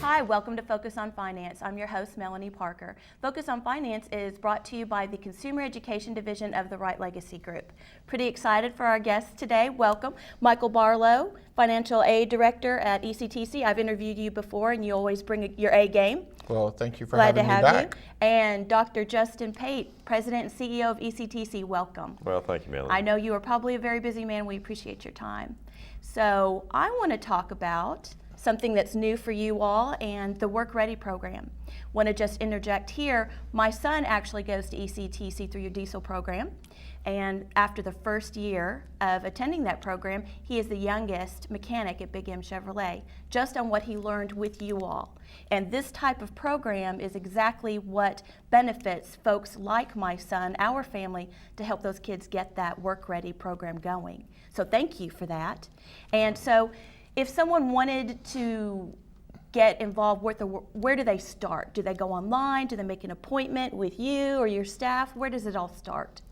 Hi, welcome to Focus on Finance. I'm your host, Melanie Parker. Focus on Finance is brought to you by the Consumer Education Division of the Wright Legacy Group. Pretty excited for our guests today. Welcome, Michael Barlow, Financial Aid Director at HCEC-TV. I've interviewed you before and you always bring your A game. Well, thank you for Glad having to have me back. You. And Dr. Justin Pate, President and CEO of HCEC-TV. Welcome. Well, thank you, Melanie. I know you are probably a very busy man. We appreciate your time. So I want to talk about something that's new for you all and the Work Ready program. Want to just interject here, my son actually goes to HCEC-TV through your diesel program, and after the first year of attending that program, he is the youngest mechanic at Big M Chevrolet, just on what he learned with you all. And this type of program is exactly what benefits folks like my son, our family, to help those kids get that Work Ready program going. So thank you for that. And so if someone wanted to get involved with where do they start? Do they go online? Do they make an appointment with you or your staff? Where does it all start?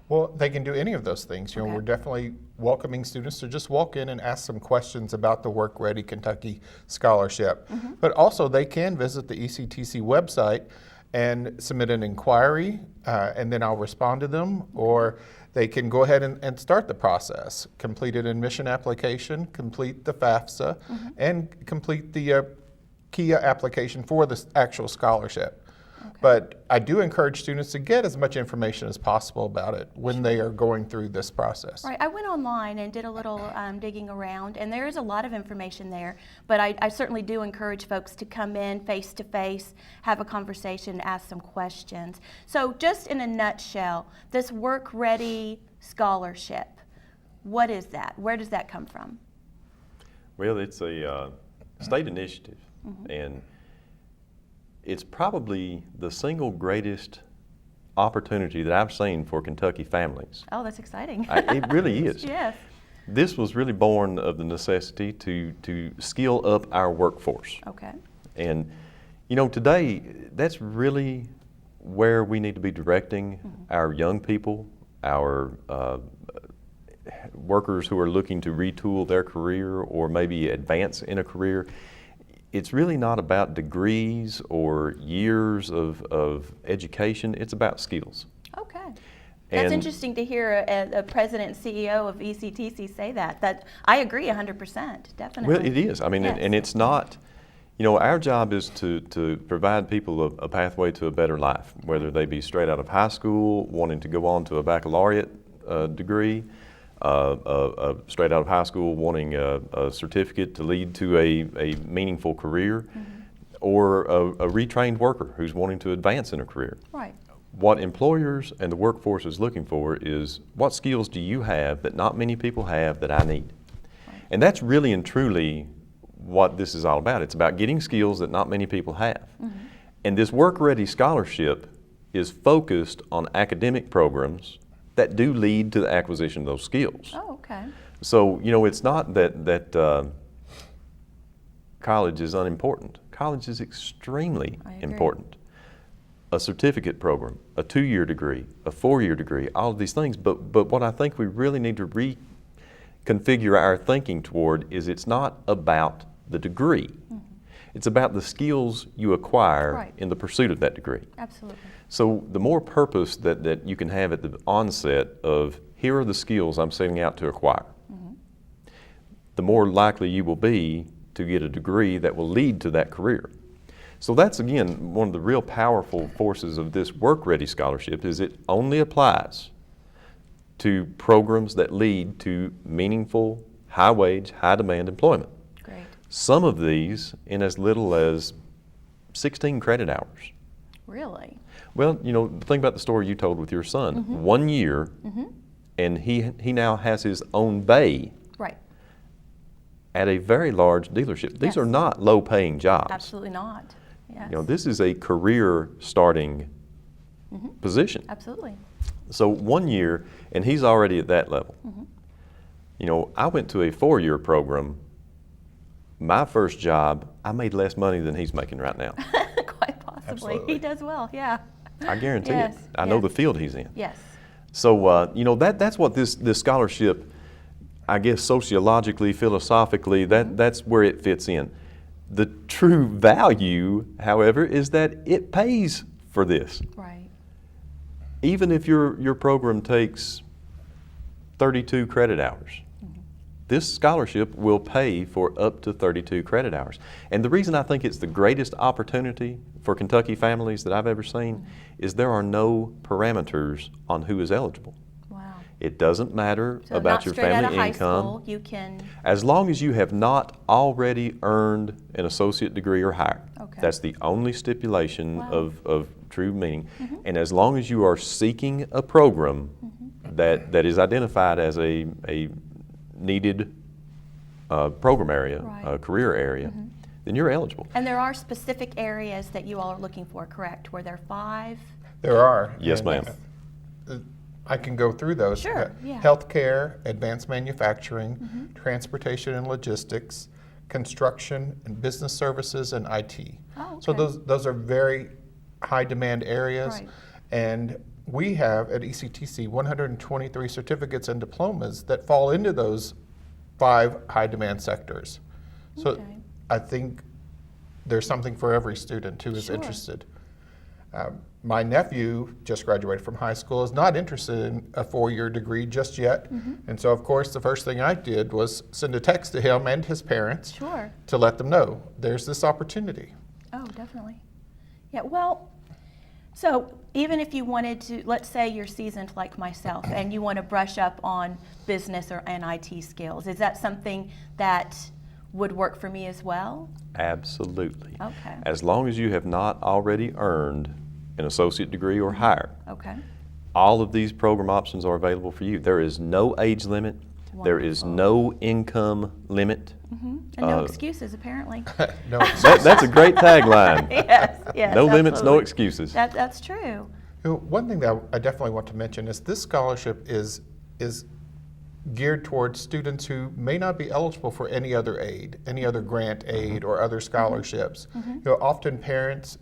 Well, they can do any of those things. Okay. We're definitely welcoming students to just walk in and ask some questions about the Work Ready Kentucky Scholarship. Mm-hmm. But also they can visit the HCEC website and submit an inquiry, and then I'll respond to them, or they can go ahead and start the process, complete an admission application, complete the FAFSA, Mm-hmm. and complete the KIA application for the actual scholarship. Okay. But I do encourage students to get as much information as possible about it when they are going through this process. Right, I went online and did a little digging around, and there is a lot of information there, but I certainly do encourage folks to come in face to face, have a conversation, ask some questions. So just in a nutshell, this Work Ready Scholarship, what is that? Where does that come from? Well, it's a state initiative, Mm-hmm. and it's probably the single greatest opportunity that I've seen for Kentucky families. Oh, that's exciting. It really is. Yes. This was really born of the necessity to skill up our workforce. Okay. And, you know, today, that's really where we need to be directing our young people, our workers who are looking to retool their career or maybe advance in a career. It's really not about degrees or years of education, it's about skills. Okay. That's And- interesting to hear a president and CEO of HCEC say that. That I agree 100%, definitely. Well, it is. I mean, Yes. and it's not, you know, our job is to provide people a pathway to a better life, whether they be straight out of high school, wanting to go on to a baccalaureate degree, straight out of high school wanting a certificate to lead to a meaningful career, or a retrained worker who's wanting to advance in a career. Right. What employers and the workforce is looking for is, what skills do you have that not many people have that I need? Right. And that's really and truly what this is all about. It's about getting skills that not many people have. And this Work Ready Scholarship is focused on academic programs that do lead to the acquisition of those skills. Oh, okay. So, you know, it's not that college is unimportant. College is extremely I agree. important. A certificate program, a 2-year degree, a 4-year degree, all of these things. But what I think we really need to reconfigure our thinking toward is it's not about the degree. It's about the skills you acquire Right. in the pursuit of that degree. Absolutely. So the more purpose that you can have at the onset of, here are the skills I'm setting out to acquire, the more likely you will be to get a degree that will lead to that career. So that's, again, one of the real powerful forces of this Work Ready Scholarship is it only applies to programs that lead to meaningful, high-wage, high-demand employment. Great. Some of these in as little as 16 credit hours. Really? Well, you know, think about the story you told with your son. 1 year, and he now has his own bay Right. at a very large dealership. These Yes. are not low-paying jobs. Absolutely not. Yes. You know, this is a career-starting position. Absolutely. So 1 year, and he's already at that level. You know, I went to a 4-year program. My first job, I made less money than he's making right now. Quite possibly. Absolutely. He does well, yeah. I guarantee Yes, it. I know yes. the field he's in. Yes. So, you know, that's what this scholarship, I guess sociologically, philosophically, that's where it fits in. The true value, however, is that it pays for this. Right. Even if your program takes 32 credit hours, this scholarship will pay for up to 32 credit hours. And the reason I think it's the greatest opportunity for Kentucky families that I've ever seen is there are no parameters on who is eligible. Wow. It doesn't matter So about not your straight out family of high income. school, you can. As long as you have not already earned an associate degree or higher. Okay. That's the only stipulation Wow. of true meaning. And as long as you are seeking a program that is identified as a needed program area, Right. career area, then you're eligible. And there are specific areas that you all are looking for, correct? Were there 5? There are. Yes, and, ma'am. I can go through those. Sure, yeah. Healthcare, advanced manufacturing, transportation and logistics, construction and business services, and IT. Oh, So okay. those are very high demand areas. Right. And we have at ECTC 123 certificates and diplomas that fall into those 5 high demand sectors. So Okay. I think there's something for every student who is Sure. interested. My nephew just graduated from high school, is not interested in a 4-year degree just yet. And so, of course, the first thing I did was send a text to him and his parents Sure. to let them know there's this opportunity. Oh, definitely. Yeah, well, so even if you wanted to, let's say you're seasoned like myself and you want to brush up on business and IT skills, is that something that would work for me as well? Absolutely. Okay. As long as you have not already earned an associate degree or higher, Okay. all of these program options are available for you. There is no age limit. There is no income limit. And no excuses, apparently. No, That's a great tagline. Yes, yes. No limits, no absolutely. excuses. That's true. You know, one thing that I definitely want to mention is this scholarship is geared towards students who may not be eligible for any other aid, any other grant aid or other scholarships. You know, often parents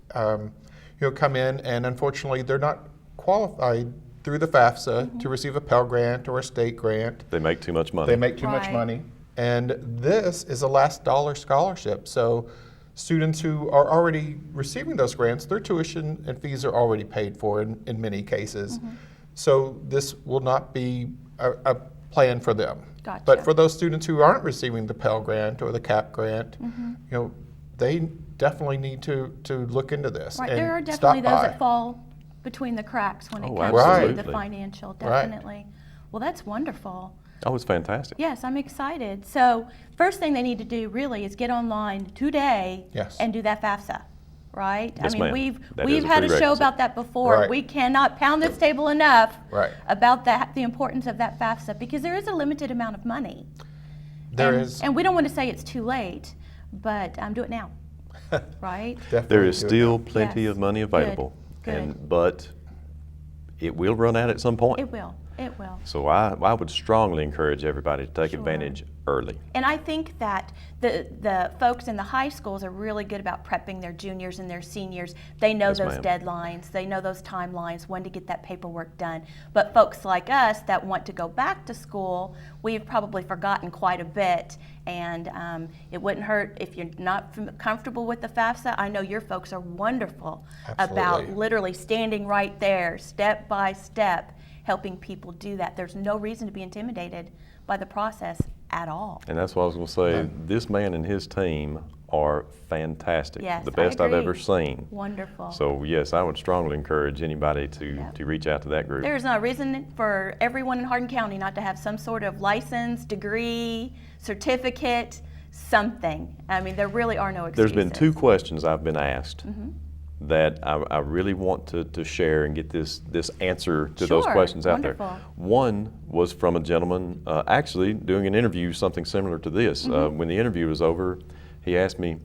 come in and unfortunately they're not qualified through the FAFSA to receive a Pell Grant or a state grant. They make too much money. They make too much Right. money. And this is a last dollar scholarship. So students who are already receiving those grants, their tuition and fees are already paid for in many cases. So this will not be a plan for them. Gotcha. But for those students who aren't receiving the Pell Grant or the CAP Grant, they definitely need to look into this. Right, and there are stop definitely those by. that fall between the cracks when it Oh, comes to absolutely. the financial, Right. definitely. Well, that's wonderful. Oh, it's fantastic. Yes, I'm excited. So first thing they need to do really is get online today Yes. and do that FAFSA, right? Yes, I mean, ma'am. That we've is a had a show prerequisite. about that before. Right. We cannot pound this table enough Right. about that, the importance of that FAFSA, because there is a limited amount of money. There and, is and we don't want to say it's too late, but do it now, right? definitely There is do it still now. plenty Yes. of money available. Good. But it will run out at some point. It will. It will. So I would strongly encourage everybody to take Sure. advantage early. And I think that the folks in the high schools are really good about prepping their juniors and their seniors. They know Yes, those ma'am. deadlines, they know those timelines, when to get that paperwork done. But folks like us that want to go back to school, we've probably forgotten quite a bit. And it wouldn't hurt if you're not comfortable with the FAFSA. I know your folks are wonderful about Absolutely. literally standing right there, step by step, helping people do that. There's no reason to be intimidated by the process at all. And that's what I was going to say. This man and his team are fantastic. Yes, The I best I've agree. ever seen. Wonderful. So yes, I would strongly encourage anybody to, Yep. to reach out to that group. There's no reason for everyone in Hardin County not to have some sort of license, degree, certificate, something. I mean, there really are no There's excuses. been 2 questions I've been asked Mm-hmm. that I really want to share and get this answer to those Sure, questions out wonderful. there. One was from a gentleman actually doing an interview, something similar to this. Mm-hmm. When the interview was over, he asked me,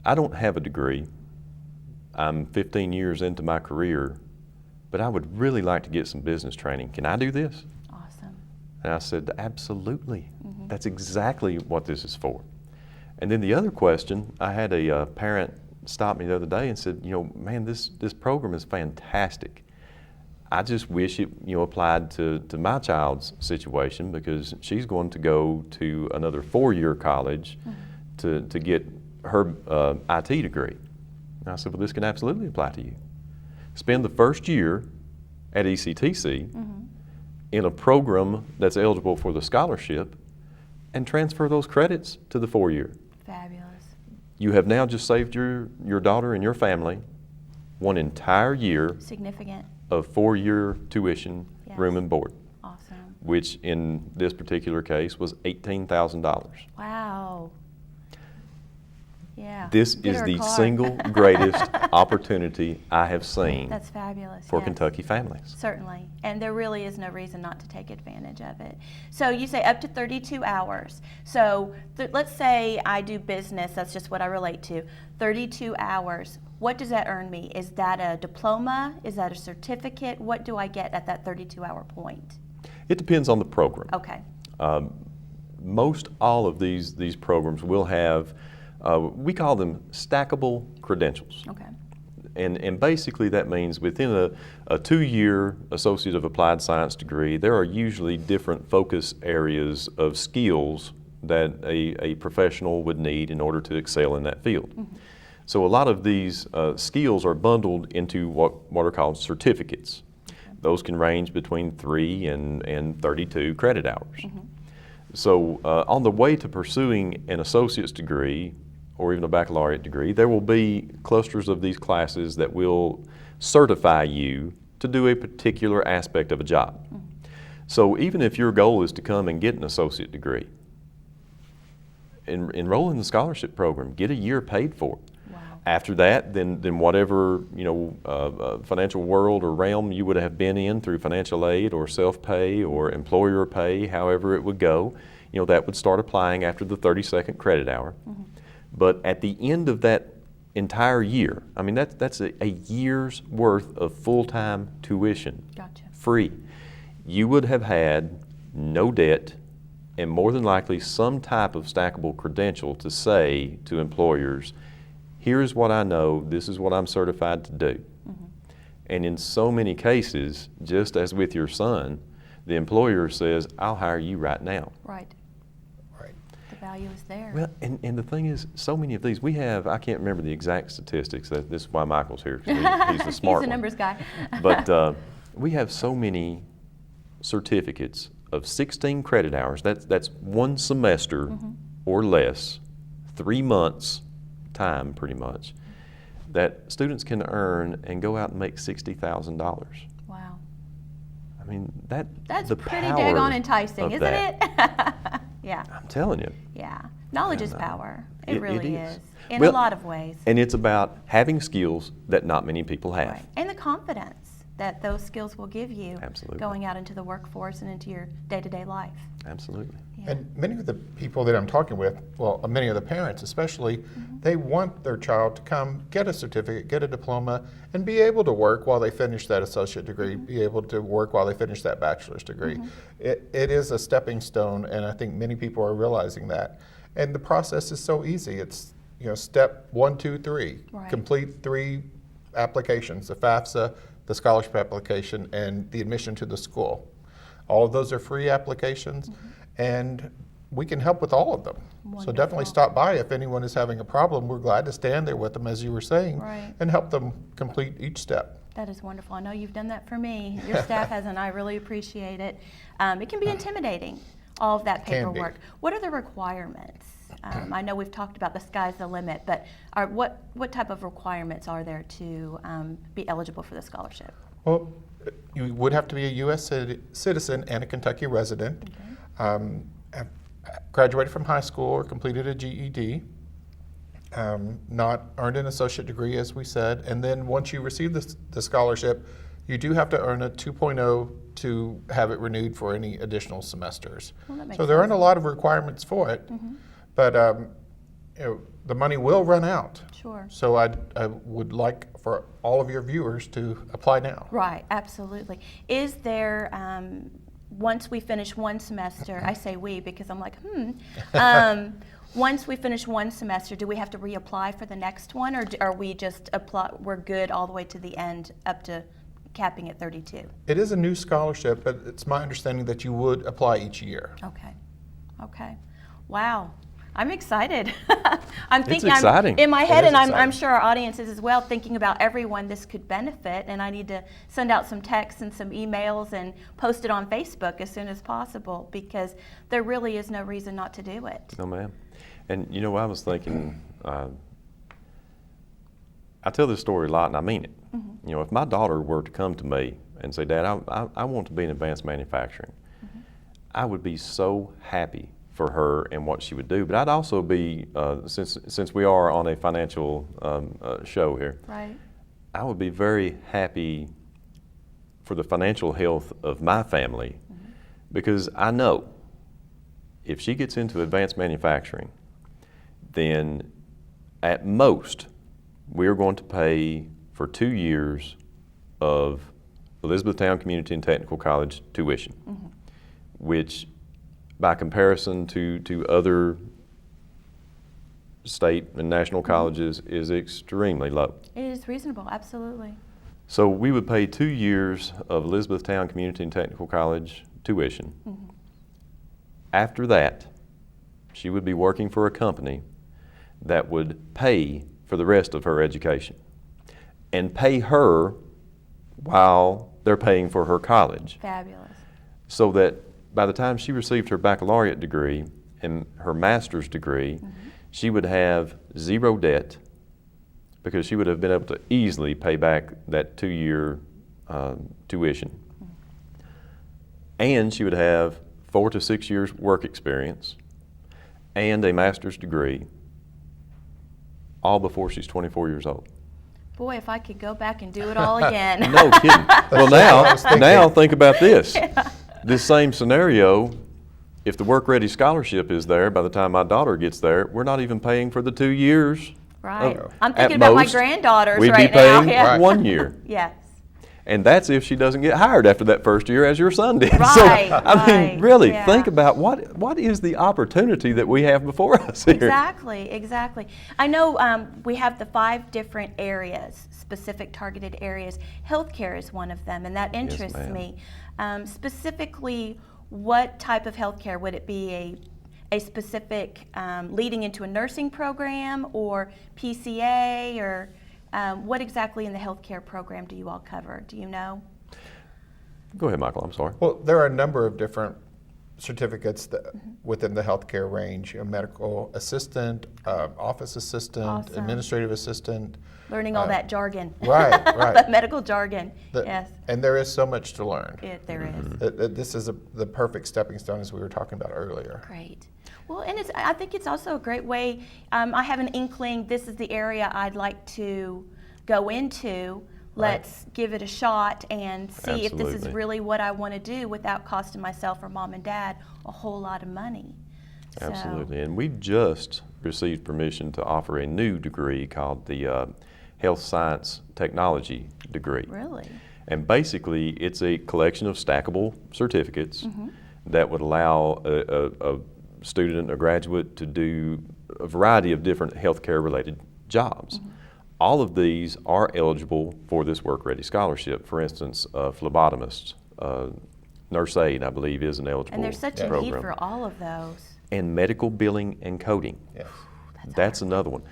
I don't have a degree. I'm 15 years into my career, but I would really like to get some business training. Can I do this? Awesome. And I said, absolutely. Mm-hmm. That's exactly what this is for. And then the other question, I had a parent stop me the other day and said, man, this program is fantastic. I just wish it applied to my child's situation because she's going to go to another 4-year college to get her IT degree. And I said, well, this can absolutely apply to you. Spend the first year at ECTC in a program that's eligible for the scholarship and transfer those credits to the 4-year. Fabulous. You have now just saved your daughter and your family one entire year Significant. of 4-year tuition, Yes. room and board, Awesome. which in this particular case was $18,000. Wow. Yeah. This Get is her a the car. single greatest opportunity I have seen That's fabulous. for yes. Kentucky families. Certainly. And there really is no reason not to take advantage of it. So you say up to 32 hours. So let's say I do business, that's just what I relate to. 32 hours. What does that earn me? Is that a diploma? Is that a certificate? What do I get at that 32-hour point? It depends on the program. Okay. Most all of these programs will have, we call them stackable credentials. Okay. And basically that means within a 2-year Associate of Applied Science degree, there are usually different focus areas of skills that a professional would need in order to excel in that field. So a lot of these skills are bundled into what are called certificates. Those can range between 3 and 32 credit hours. So on the way to pursuing an associate's degree or even a baccalaureate degree, there will be clusters of these classes that will certify you to do a particular aspect of a job. So even if your goal is to come and get an associate degree, enroll in the scholarship program, get a year paid for it. Wow. After that, then whatever financial world or realm you would have been in through financial aid or self-pay or employer pay, however it would go, that would start applying after the 32nd credit hour. But at the end of that entire year, I mean that's a year's worth of full-time tuition, Gotcha. free. You would have had no debt and more than likely some type of stackable credential to say to employers, here's what I know, this is what I'm certified to do. And in so many cases, just as with your son, the employer says, I'll hire you right now. Right. Right. The value is there. Well, and the thing is, so many of these, we have, I can't remember the exact statistics, this is why Michael's here, 'cause he's the smart He's the one. numbers guy. But we have so many certificates of 16 credit hours, that's 1 semester or less, 3 months time pretty much, that students can earn and go out and make $60,000. Wow. I mean, that's That's pretty daggone enticing, isn't it? Yeah. I'm telling you. Yeah. Knowledge is And, power. it It really is. is. In Well, a lot of ways. And it's about having skills that not many people have. Right. And the confidence that those skills will give you Absolutely. going out into the workforce and into your day-to-day life. Absolutely. Yeah. And many of the people that I'm talking with, well, many of the parents especially, they want their child to come get a certificate, get a diploma, and be able to work while they finish that associate degree, be able to work while they finish that bachelor's degree. It is a stepping stone, and I think many people are realizing that. And the process is so easy. It's step 1, 2, 3. Right. Complete 3 applications: the FAFSA, the scholarship application, and the admission to the school. All of those are free applications, and we can help with all of them. So definitely Wonderful. stop by if anyone is having a problem. We're glad to stand there with them, as you were saying, Right. and help them complete each step. That is wonderful. I know you've done that for me. Your staff has, and I really appreciate it. It can be intimidating, all of that Can be. paperwork. What are the requirements? I know we've talked about the sky's the limit, but what type of requirements are there to be eligible for the scholarship? Well, you would have to be a U.S. citizen and a Kentucky resident, have graduated from high school or completed a GED, not earned an associate degree, as we said, and then once you receive the scholarship, you do have to earn a 2.0 to have it renewed for any additional semesters. Well, that makes So there aren't a sense. lot of requirements for it, but the money will run out. Sure. So I would like for all of your viewers to apply now. Right, absolutely. Is there, once we finish one semester, I say we because I'm like, once we finish one semester, do we have to reapply for the next one, or are we just we're good all the way to the end up to capping at 32? It is a new scholarship, but it's my understanding that you would apply each year. Okay. Okay. Wow. I'm excited. I'm thinking exciting. I'm in my It head, is and I'm exciting. sure our audience is as well, thinking about everyone this could benefit. And I need to send out some texts and some emails and post it on Facebook as soon as possible, because there really is no reason not to do it. No, ma'am. And you know, I was thinking, I tell this story a lot, and I mean it. You know, if my daughter were to come to me and say, Dad, I want to be in advanced manufacturing, I would be so happy for her and what she would do. But I'd also be, since we are on a financial show here, Right. I would be very happy for the financial health of my family, because I know if she gets into advanced manufacturing, then at most we're going to pay for 2 years of Elizabethtown Community and Technical College tuition, which by comparison to other state and national colleges is extremely low. It is reasonable, absolutely. So we would pay 2 years of Elizabethtown Community and Technical College tuition. After that, she would be working for a company that would pay for the rest of her education and pay her while they're paying for her college. Fabulous. So that by the time she received her baccalaureate degree and her master's degree, she would have zero debt, because she would have been able to easily pay back that 2-year tuition. And she would have 4 to 6 years work experience and a master's degree, all before she's 24 years old. Boy, if I could go back and do it all again. No kidding. Well, what I was thinking. now think about this. This same scenario, if the Work Ready Scholarship is there, by the time my daughter gets there, we're not even paying for the 2 years. Right. Of- I'm at thinking about my most, granddaughters we'd right be paying now. Yeah. 1 year. Yes. And that's if she doesn't get hired after that first year, as your son did. Right, So, I mean, right, really, yeah. think about what is the opportunity that we have before us here. Exactly, exactly. I know we have the 5 different areas, specific targeted areas. Healthcare is one of them, and that interests ma'am. me. Specifically, what type of healthcare? Would it be a specific leading into a nursing program, or PCA, or what exactly in the healthcare program do you all cover? Do you know? Go ahead, Michael, I'm sorry. Well, there are a number of different certificates that within the healthcare range: a medical assistant, office assistant, Awesome. administrative assistant. Learning all that jargon. Right, right. The medical jargon. The- Yes, And there is so much to learn. there is. This is the perfect stepping stone, as we were talking about earlier. Great. Well, and I think it's also a great way. I have an inkling this is the area I'd like to go into. Let's give it a shot and see if this is Absolutely. really what I want to do without costing myself or mom and dad a whole lot of money. So, Absolutely. And we just received permission to offer a new degree called the Health Science Technology degree. really? And basically, it's a collection of stackable certificates that would allow a student, a graduate, to do a variety of different healthcare-related jobs. All of these are eligible for this Work Ready Scholarship. For instance, phlebotomists, nurse aide, I believe, is an eligible And there's such a program. need for all of those. And medical billing and coding. Yes. That's another one.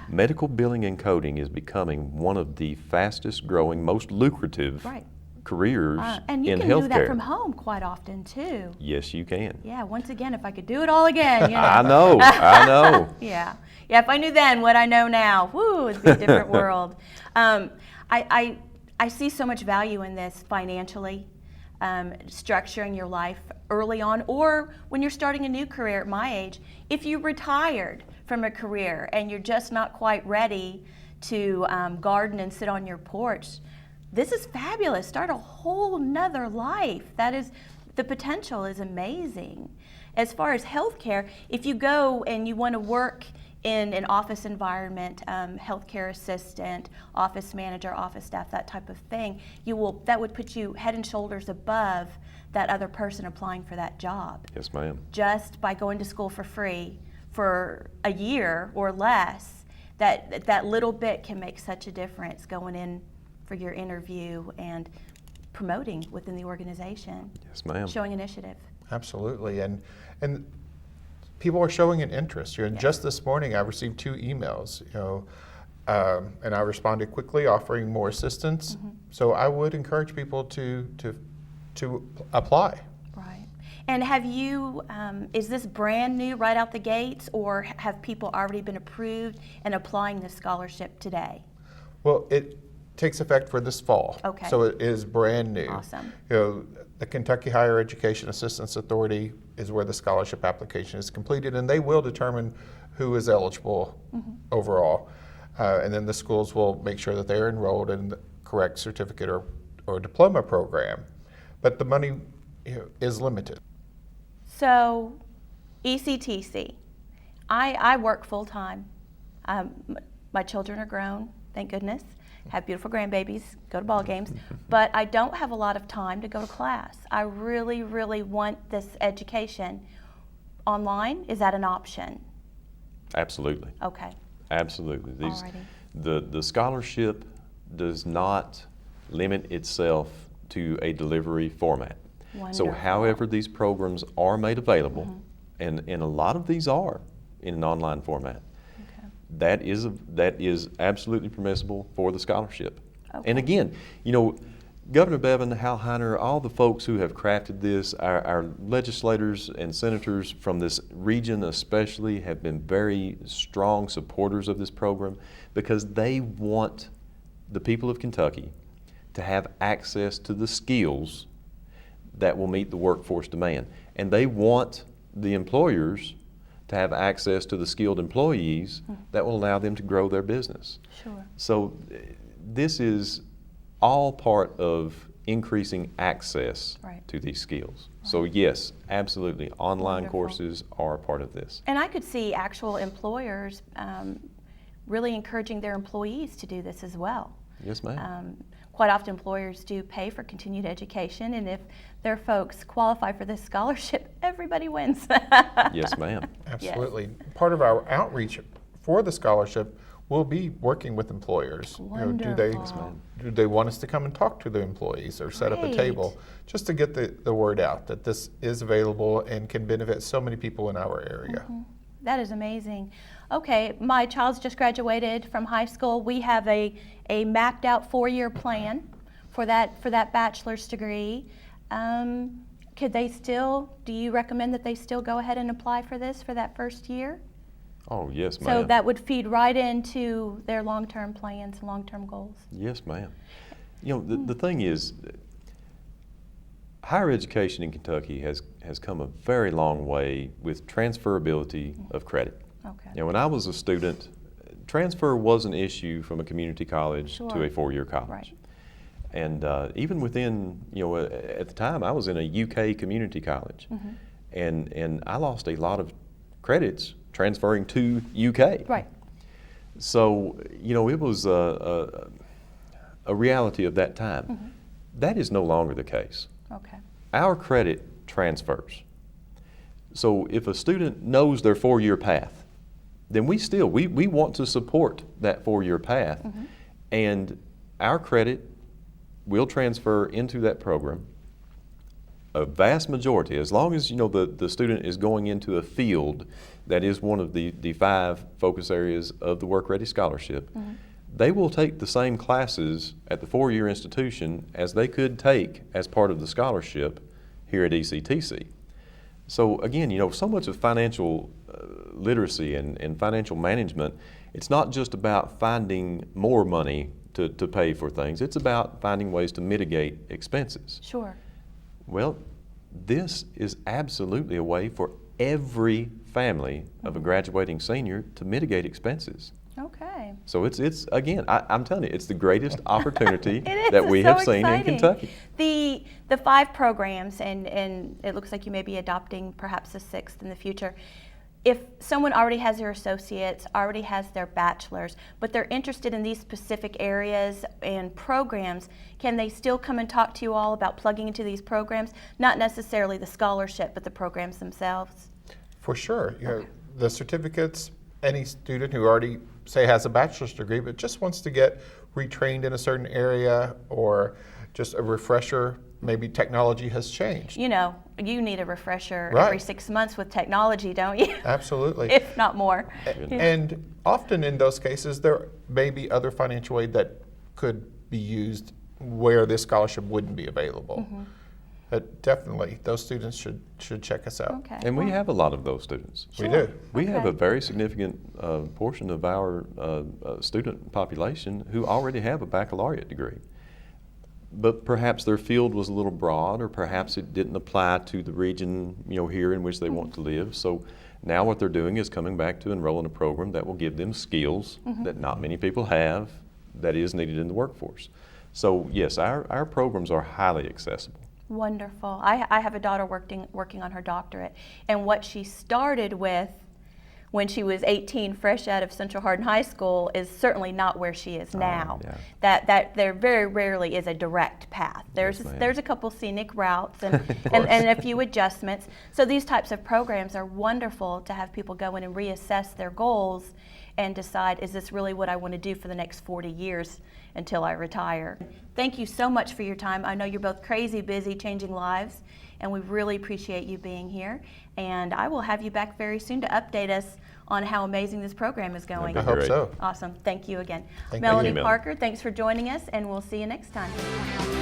Medical billing and coding is becoming one of the fastest growing, most lucrative Right. careers And you in can healthcare. do that from home quite often too. Yes, you can. Yeah, once again, if I could do it all again, you know. I know, I know. Yeah, if I knew then what I know now, whoo, it'd be a different world. I see so much value in this financially, structuring your life early on, or when you're starting a new career at my age. If you retired from a career and you're just not quite ready to garden and sit on your porch, this is fabulous. Start a whole nother life. That is, the potential is amazing. As far as healthcare, if you go and you want to work in an office environment, healthcare assistant, office manager, office staff, that type of thing, that would put you head and shoulders above that other person applying for that job. Yes, ma'am. Just by going to school for free for a year or less, that little bit can make such a difference going in for your interview and promoting within the organization, Yes, ma'am. showing initiative. Absolutely. And people are showing an interest. Yeah. Just this morning, I received 2 emails, and I responded quickly, offering more assistance. So I would encourage people to apply. Right. And have you, is this brand new right out the gates, or have people already been approved and applying the scholarship today? Well, it takes effect for this fall. Okay. So it is brand new. Awesome. The Kentucky Higher Education Assistance Authority is where the scholarship application is completed, and they will determine who is eligible overall. And then the schools will make sure that they're enrolled in the correct certificate or diploma program. But the money is limited. So, ECTC, I work full time. My children are grown, thank goodness, have beautiful grandbabies, go to ball games, but I don't have a lot of time to go to class. I really, really want this education. Online, is that an option? Absolutely. Okay. Absolutely. Alrighty. The scholarship does not limit itself to a delivery format. So Wonderful. however these programs are made available, and a lot of these are in an online format, Okay. that is absolutely permissible for the scholarship. Okay. And again, Governor Bevan, Hal Heiner, all the folks who have crafted this, our legislators and senators from this region especially have been very strong supporters of this program because they want the people of Kentucky to have access to the skills that will meet the workforce demand. And they want the employers to have access to the skilled employees that will allow them to grow their business. Sure. So this is all part of increasing access Right. to these skills. So yes, absolutely, online Wonderful. courses are a part of this. And I could see actual employers really encouraging their employees to do this as well. Yes, ma'am. Quite often employers do pay for continued education, and if their folks qualify for this scholarship, everybody wins. Yes, ma'am. Absolutely. Part of our outreach for the scholarship will be working with employers. Wonderful. Do they want us to come and talk to the employees or set up a Great. table just to get the word out that this is available and can benefit so many people in our area. That is amazing. Okay, my child's just graduated from high school. We have a mapped out 4-year plan for that bachelor's degree. Could they still, do you recommend that they still go ahead and apply for this for that first year? Oh, yes, ma'am. So that would feed right into their long-term plans and long-term goals. Yes, ma'am. The thing is, higher education in Kentucky has come a very long way with transferability of credit. Okay. When I was a student, transfer was an issue from a community college Sure. to a 4-year college. Right. And even within, at the time I was in a UK community college, and I lost a lot of credits transferring to UK. Right. So, it was a reality of that time. That is no longer the case. Okay. Our credit transfers. So if a student knows their 4-year path, then we want to support that 4-year path, and our credit will transfer into that program. A vast majority, as long as the student is going into a field that is one of the 5 focus areas of the Work Ready Scholarship, they will take the same classes at the 4-year institution as they could take as part of the scholarship here at ECTC. So again, so much of financial literacy and financial management, it's not just about finding more money to pay for things, it's about finding ways to mitigate expenses. Sure. Well, this is absolutely a way for every family of a graduating senior to mitigate expenses. Okay. So it's again, I'm telling you, it's the greatest opportunity It is. that we It's have so seen in exciting. Kentucky. The 5 programs, and it looks like you may be adopting perhaps a 6th in the future. If someone already has their associates, already has their bachelor's, but they're interested in these specific areas and programs, can they still come and talk to you all about plugging into these programs? Not necessarily the scholarship, but the programs themselves? For sure. The certificates, any student who already, say, has a bachelor's degree but just wants to get retrained in a certain area or just a refresher. Maybe technology has changed. You know, you need a refresher Right. every 6 months with technology, don't you? Absolutely. If not more. And often in those cases, there may be other financial aid that could be used where this scholarship wouldn't be available. But definitely, those students should check us out. Okay. And we have a lot of those students. We do. We have Okay. a very significant portion of our student population who already have a baccalaureate degree. But perhaps their field was a little broad, or perhaps it didn't apply to the region, here in which they want to live. So now what they're doing is coming back to enroll in a program that will give them skills that not many people have, that is needed in the workforce. So yes, our programs are highly accessible. Wonderful. I have a daughter working on her doctorate, and what she started with when she was 18, fresh out of Central Hardin High School, is certainly not where she is now. Yeah. That there very rarely is a direct path. Yes, ma'am. There's a couple scenic routes and a few adjustments. So these types of programs are wonderful to have people go in and reassess their goals and decide, is this really what I want to do for the next 40 years until I retire? Thank you so much for your time. I know you're both crazy busy changing lives, and we really appreciate you being here. And I will have you back very soon to update us on how amazing this program is going. I hope Great. so. Awesome. Thank you again. Thank you. Melanie Thank you, Parker, thanks for joining us, and we'll see you next time.